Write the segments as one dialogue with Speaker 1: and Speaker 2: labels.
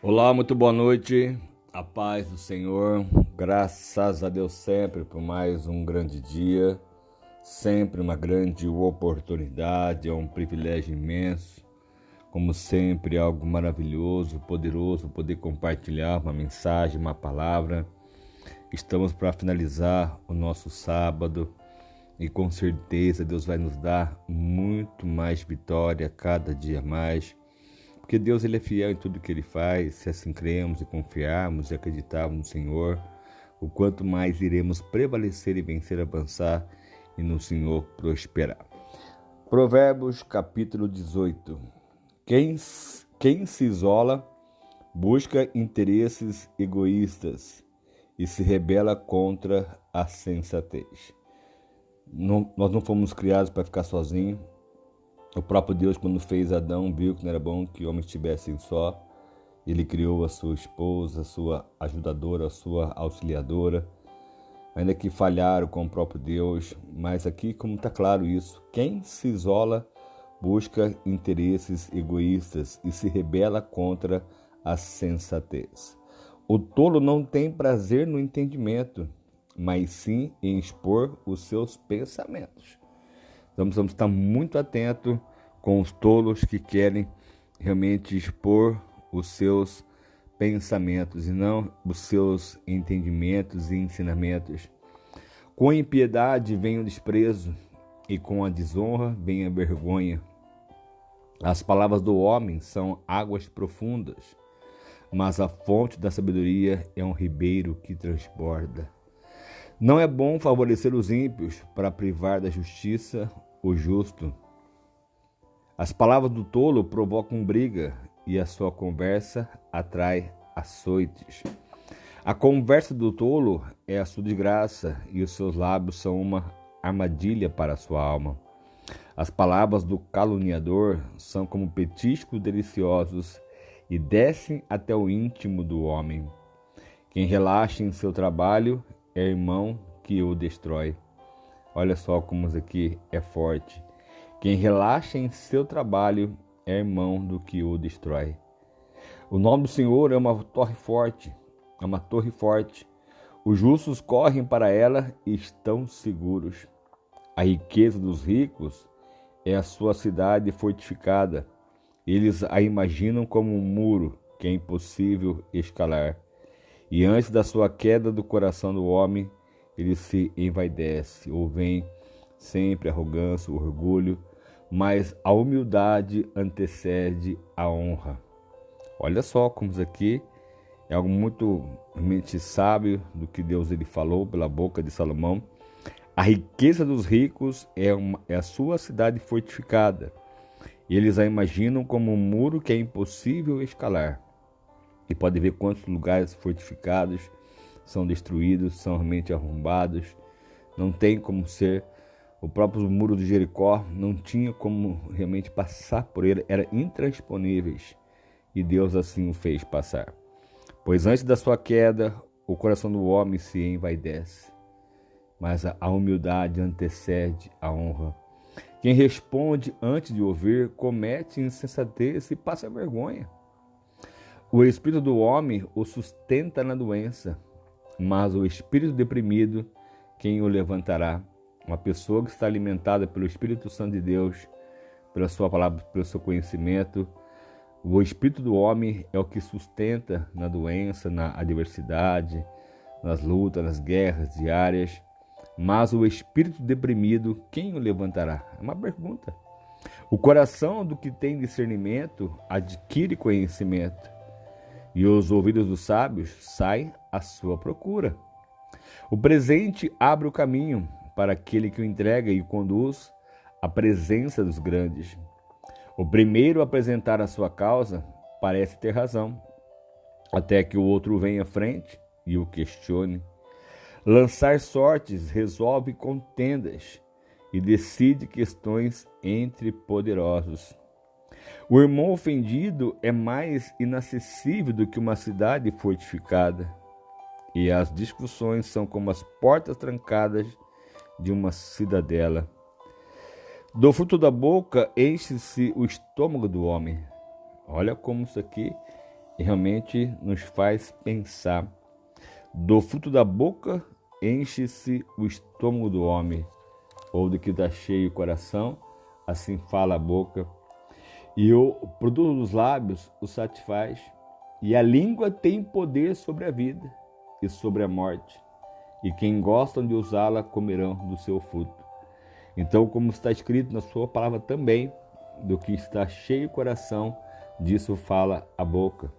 Speaker 1: Olá, muito boa noite, a paz do Senhor, graças a Deus sempre por mais um grande dia, sempre uma grande oportunidade, é um privilégio imenso, como sempre, algo maravilhoso, poderoso, poder compartilhar uma mensagem, uma palavra. Estamos para finalizar o nosso sábado e com certeza Deus vai nos dar muito mais vitória cada dia mais. Porque Deus ele é fiel em tudo que Ele faz, se assim cremos e confiarmos e acreditarmos no Senhor, o quanto mais iremos prevalecer e vencer, avançar e no Senhor prosperar. Provérbios capítulo 18. Quem se isola busca interesses egoístas e se rebela contra a sensatez. Nós não fomos criados para ficar sozinhos. O próprio Deus, quando fez Adão, viu que não era bom que homens estivessem só. Ele criou a sua esposa, a sua ajudadora, a sua auxiliadora, ainda que falharam com o próprio Deus. Mas aqui, como está claro isso, quem se isola busca interesses egoístas e se rebela contra a sensatez. O tolo não tem prazer no entendimento, mas sim em expor os seus pensamentos. Então precisamos estar muito atentos com os tolos que querem realmente expor os seus pensamentos e não os seus entendimentos e ensinamentos. Com a impiedade vem o desprezo e com a desonra vem a vergonha. As palavras do homem são águas profundas, mas a fonte da sabedoria é um ribeiro que transborda. Não é bom favorecer os ímpios para privar da justiça o justo. As palavras do tolo provocam briga e a sua conversa atrai açoites. A conversa do tolo é a sua desgraça e os seus lábios são uma armadilha para a sua alma. As palavras do caluniador são como petiscos deliciosos e descem até o íntimo do homem. Quem relaxa em seu trabalho é irmão que o destrói. Olha só como isso aqui é forte. Quem relaxa em seu trabalho é irmão do que o destrói. O nome do Senhor é uma torre forte, Os justos correm para ela e estão seguros. A riqueza dos ricos é a sua cidade fortificada. Eles a imaginam como um muro que é impossível escalar. E antes da sua queda do coração do homem, ele se envaidece, ou vem sempre a arrogância, o orgulho, mas a humildade antecede a honra. Olha só como isso aqui é algo muito realmente sábio do que Deus ele falou pela boca de Salomão. A riqueza dos ricos é a sua cidade fortificada. E eles a imaginam como um muro que é impossível escalar. E pode ver quantos lugares fortificados são destruídos, são realmente arrombados. Não tem como ser. O próprio muro de Jericó não tinha como realmente passar por ele, era intransponíveis. E Deus assim o fez passar. Pois antes da sua queda, o coração do homem se envaidece, mas a humildade antecede a honra. Quem responde antes de ouvir comete insensatez e passa vergonha. O espírito do homem o sustenta na doença, mas o espírito deprimido, quem o levantará? Uma pessoa que está alimentada pelo Espírito Santo de Deus, pela sua palavra, pelo seu conhecimento. O espírito do homem é o que sustenta na doença, na adversidade, nas lutas, nas guerras diárias. Mas o espírito deprimido, quem o levantará? É uma pergunta. O coração do que tem discernimento adquire conhecimento, e os ouvidos dos sábios saem à sua procura. O presente abre o caminho para aquele que o entrega e o conduz à presença dos grandes. O primeiro a apresentar a sua causa parece ter razão, até que o outro venha à frente e o questione. Lançar sortes resolve contendas e decide questões entre poderosos. O irmão ofendido é mais inacessível do que uma cidade fortificada, e as discussões são como as portas trancadas de uma cidadela. Do fruto da boca enche-se o estômago do homem. Olha como isso aqui realmente nos faz pensar. Do fruto da boca enche-se o estômago do homem, ou do que está cheio o coração, assim fala a boca. E o produto dos lábios o satisfaz, e a língua tem poder sobre a vida e sobre a morte, e quem gostam de usá-la comerão do seu fruto. Então, como está escrito na sua palavra também, do que está cheio o coração, disso fala a boca.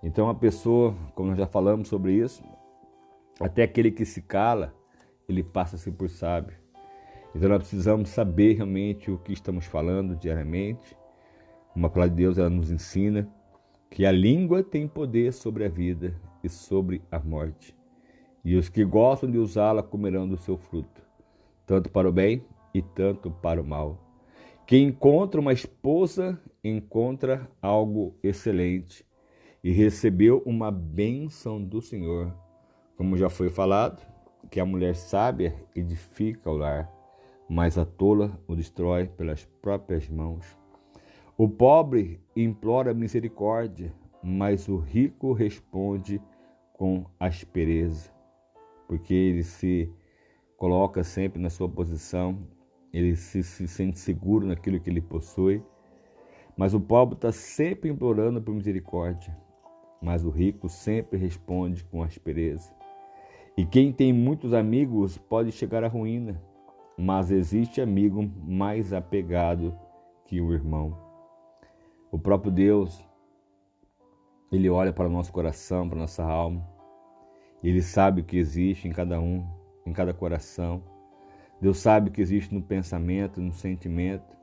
Speaker 1: Então a pessoa, como nós já falamos sobre isso, até aquele que se cala, ele passa-se por sábio. Então nós precisamos saber realmente o que estamos falando diariamente. Uma palavra de Deus, ela nos ensina que a língua tem poder sobre a vida e sobre a morte. E os que gostam de usá-la comerão do seu fruto, tanto para o bem e tanto para o mal. Quem encontra uma esposa encontra algo excelente e recebeu uma bênção do Senhor. Como já foi falado, que a mulher sábia edifica o lar, mas a tola o destrói pelas próprias mãos. O pobre implora misericórdia, mas o rico responde com aspereza, porque ele se coloca sempre na sua posição, ele se sente seguro naquilo que ele possui, mas o pobre está sempre implorando por misericórdia, mas o rico sempre responde com aspereza. E quem tem muitos amigos pode chegar à ruína, mas existe amigo mais apegado que o irmão. O próprio Deus, ele olha para o nosso coração, para a nossa alma, ele sabe o que existe em cada um, em cada coração. Deus sabe o que existe no pensamento, no sentimento.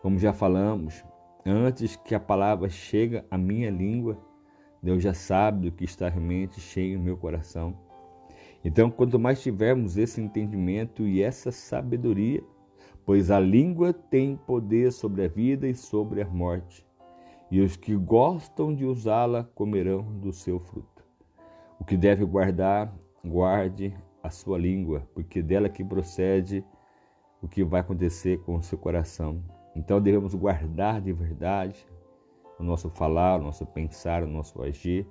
Speaker 1: Como já falamos, antes que a palavra chegue à minha língua, Deus já sabe do que está realmente cheio no meu coração. Então, quanto mais tivermos esse entendimento e essa sabedoria, pois a língua tem poder sobre a vida e sobre a morte, e os que gostam de usá-la comerão do seu fruto. O que deve guardar, guarde a sua língua, porque dela que procede o que vai acontecer com o seu coração. Então devemos guardar de verdade o nosso falar, o nosso pensar, o nosso agir.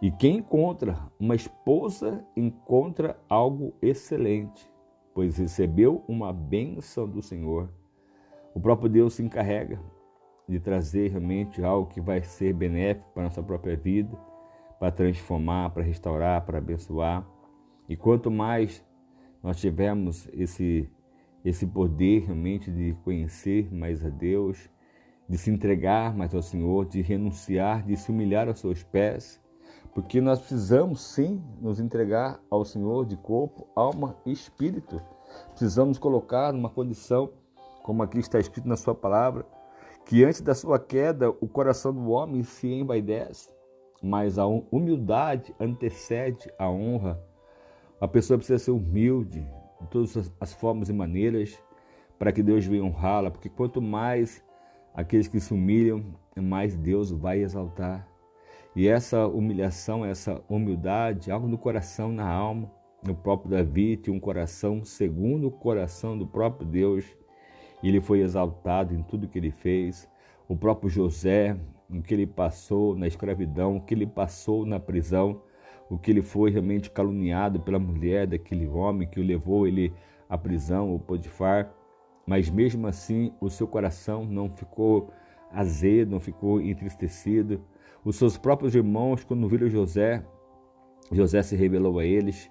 Speaker 1: E quem encontra uma esposa encontra algo excelente, pois recebeu uma bênção do Senhor. O próprio Deus se encarrega de trazer realmente algo que vai ser benéfico para a nossa própria vida, para transformar, para restaurar, para abençoar. E quanto mais nós tivermos esse poder realmente de conhecer mais a Deus, de se entregar mais ao Senhor, de renunciar, de se humilhar aos seus pés, porque nós precisamos sim nos entregar ao Senhor de corpo, alma e espírito. Precisamos colocar numa condição, como aqui está escrito na sua palavra, que antes da sua queda o coração do homem se envaidece, mas a humildade antecede a honra. A pessoa precisa ser humilde de todas as formas e maneiras para que Deus venha honrá-la, porque quanto mais aqueles que se humilham, mais Deus vai exaltar. E essa humilhação, essa humildade, algo no coração, na alma. O próprio Davi tinha um coração segundo o coração do próprio Deus. E ele foi exaltado em tudo que ele fez. O próprio José, o que ele passou na escravidão, o que ele passou na prisão, o que ele foi realmente caluniado pela mulher daquele homem que o levou ele à prisão, o Potifar. Mas mesmo assim, o seu coração não ficou azedo, não ficou entristecido. Os seus próprios irmãos, quando viram José se revelou a eles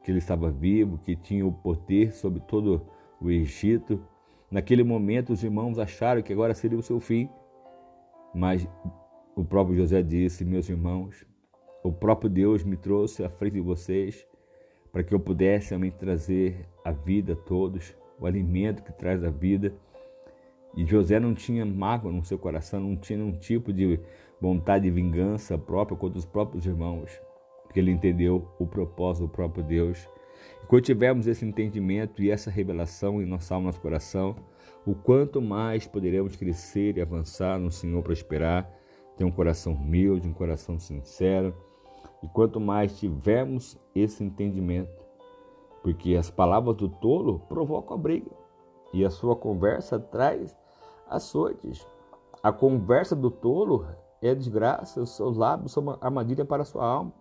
Speaker 1: que ele estava vivo, que tinha o poder sobre todo o Egito. Naquele momento, os irmãos acharam que agora seria o seu fim. Mas o próprio José disse: meus irmãos, o próprio Deus me trouxe à frente de vocês para que eu pudesse realmente trazer a vida a todos, o alimento que traz a vida. E José não tinha mágoa no seu coração, não tinha nenhum tipo de vontade de vingança própria contra os próprios irmãos, porque ele entendeu o propósito do próprio Deus. E quando tivermos esse entendimento e essa revelação em nossa alma, nosso coração, o quanto mais poderemos crescer e avançar no Senhor, prosperar, ter um coração humilde, um coração sincero. E quanto mais tivermos esse entendimento, porque as palavras do tolo provocam a briga e a sua conversa traz açoites. A conversa do tolo é desgraça, os seus lábios são uma armadilha para a sua alma.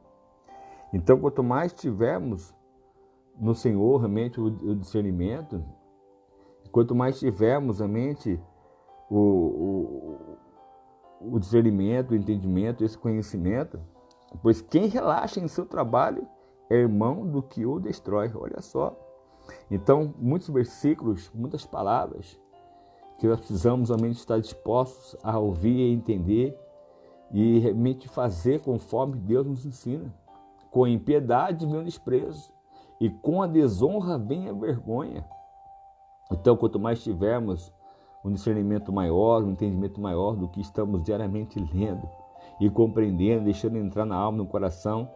Speaker 1: Então, quanto mais tivermos no Senhor realmente o discernimento, quanto mais tivermos realmente o discernimento, o entendimento, esse conhecimento, pois quem relaxa em seu trabalho é irmão do que o destrói. Olha só. Então, muitos versículos, muitas palavras que nós precisamos realmente estar dispostos a ouvir e entender e realmente fazer conforme Deus nos ensina. Com a impiedade vem o desprezo e com a desonra vem a vergonha. Então, quanto mais tivermos um discernimento maior, um entendimento maior do que estamos diariamente lendo e compreendendo, deixando entrar na alma, no coração,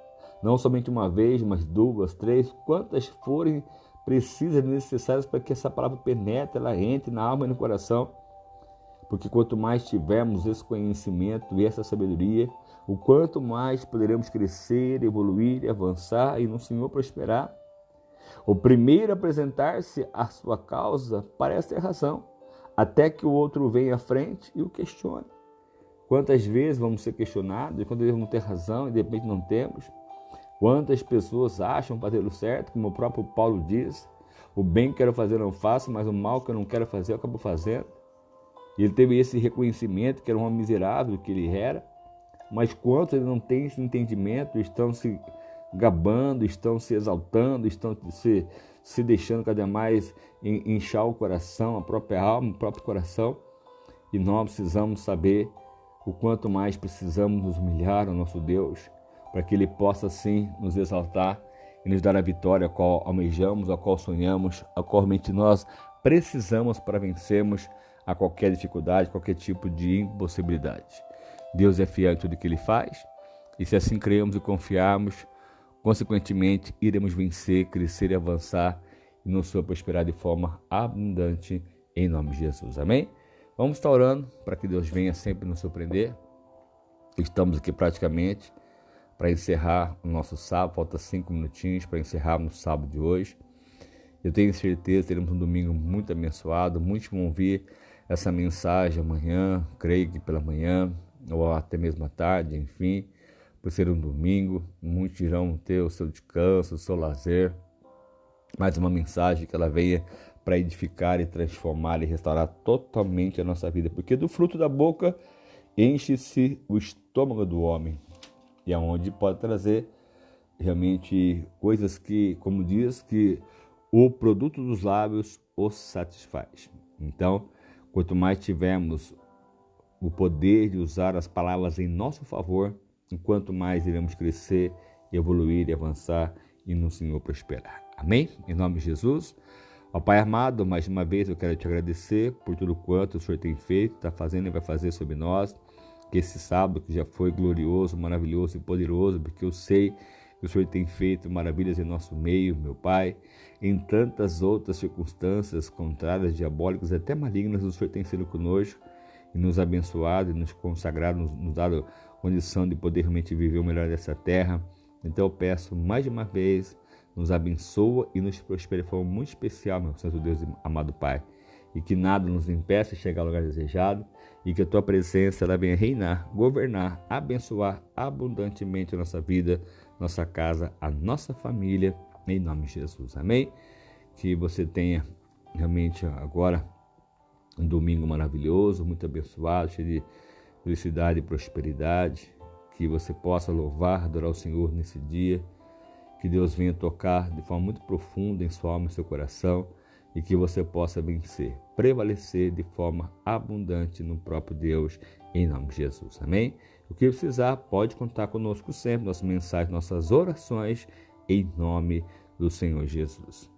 Speaker 1: não somente uma vez, mas duas, três, quantas forem precisas e necessárias para que essa palavra penetre, ela entre na alma e no coração. Porque quanto mais tivermos esse conhecimento e essa sabedoria, o quanto mais poderemos crescer, evoluir, avançar e no Senhor prosperar. O primeiro a apresentar-se à sua causa parece ter razão, até que o outro venha à frente e o questione. Quantas vezes vamos ser questionados, quantas vezes vamos ter razão e de repente não temos? Quantas pessoas acham fazer o certo, como o próprio Paulo diz, o bem que quero fazer não faço, mas o mal que eu não quero fazer eu acabo fazendo. E ele teve esse reconhecimento que era um homem miserável que ele era, mas quantos ele não tem esse entendimento, estão se gabando, estão se exaltando, estão se deixando cada vez mais inchar o coração, a própria alma, o próprio coração. E nós precisamos saber o quanto mais precisamos nos humilhar ao nosso Deus, para que Ele possa sim nos exaltar e nos dar a vitória a qual almejamos, a qual sonhamos, a qual realmente nós precisamos para vencermos a qualquer dificuldade, qualquer tipo de impossibilidade. Deus é fiel em tudo que Ele faz, e se assim cremos e confiarmos, consequentemente iremos vencer, crescer e avançar e no Senhor prosperar de forma abundante em nome de Jesus. Amém? Vamos estar orando para que Deus venha sempre nos surpreender. Estamos aqui praticamente para encerrar o nosso sábado, falta 5 minutinhos para encerrar no sábado de hoje. Eu tenho certeza que teremos um domingo muito abençoado, muitos vão ouvir essa mensagem amanhã, creio que pela manhã, ou até mesmo à tarde, enfim, por ser um domingo, muitos irão ter o seu descanso, o seu lazer, mais uma mensagem que ela venha para edificar e transformar e restaurar totalmente a nossa vida, porque do fruto da boca enche-se o estômago do homem, e aonde pode trazer realmente coisas que, como diz, que o produto dos lábios os satisfaz. Então, quanto mais tivermos o poder de usar as palavras em nosso favor, enquanto mais iremos crescer, evoluir e avançar e no Senhor prosperar. Amém? Em nome de Jesus. Ó Pai amado, mais uma vez eu quero te agradecer por tudo quanto o Senhor tem feito, está fazendo e vai fazer sobre nós. Que esse sábado que já foi glorioso, maravilhoso e poderoso, porque eu sei que o Senhor tem feito maravilhas em nosso meio, meu Pai. Em tantas outras circunstâncias contrárias, diabólicas, até malignas, o Senhor tem sido conosco e nos abençoado e nos consagrado, nos dado condição de poder realmente viver o melhor dessa terra. Então eu peço mais de uma vez, nos abençoa e nos prospera de forma muito especial, meu Santo Deus e amado Pai. E que nada nos impeça de chegar ao lugar desejado e que a Tua presença ela venha reinar, governar, abençoar abundantemente a nossa vida, nossa casa, a nossa família, em nome de Jesus. Amém? Que você tenha realmente agora um domingo maravilhoso, muito abençoado, cheio de felicidade e prosperidade, que você possa louvar, adorar o Senhor nesse dia, que Deus venha tocar de forma muito profunda em sua alma e seu coração e que você possa vencer, prevalecer de forma abundante no próprio Deus, em nome de Jesus. Amém? O que precisar, pode contar conosco sempre, nossas mensagens, nossas orações, em nome do Senhor Jesus.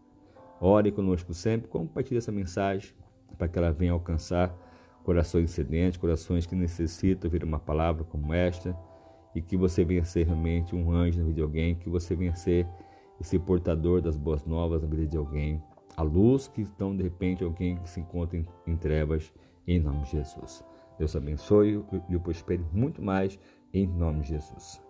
Speaker 1: Ore conosco sempre, compartilhe essa mensagem para que ela venha alcançar corações sedentes, corações que necessitam ouvir uma palavra como esta, e que você venha ser realmente um anjo na vida de alguém, que você venha ser esse portador das boas novas na vida de alguém, a luz que estão de repente alguém que se encontra em trevas, em nome de Jesus. Deus abençoe e o prospere muito mais, em nome de Jesus.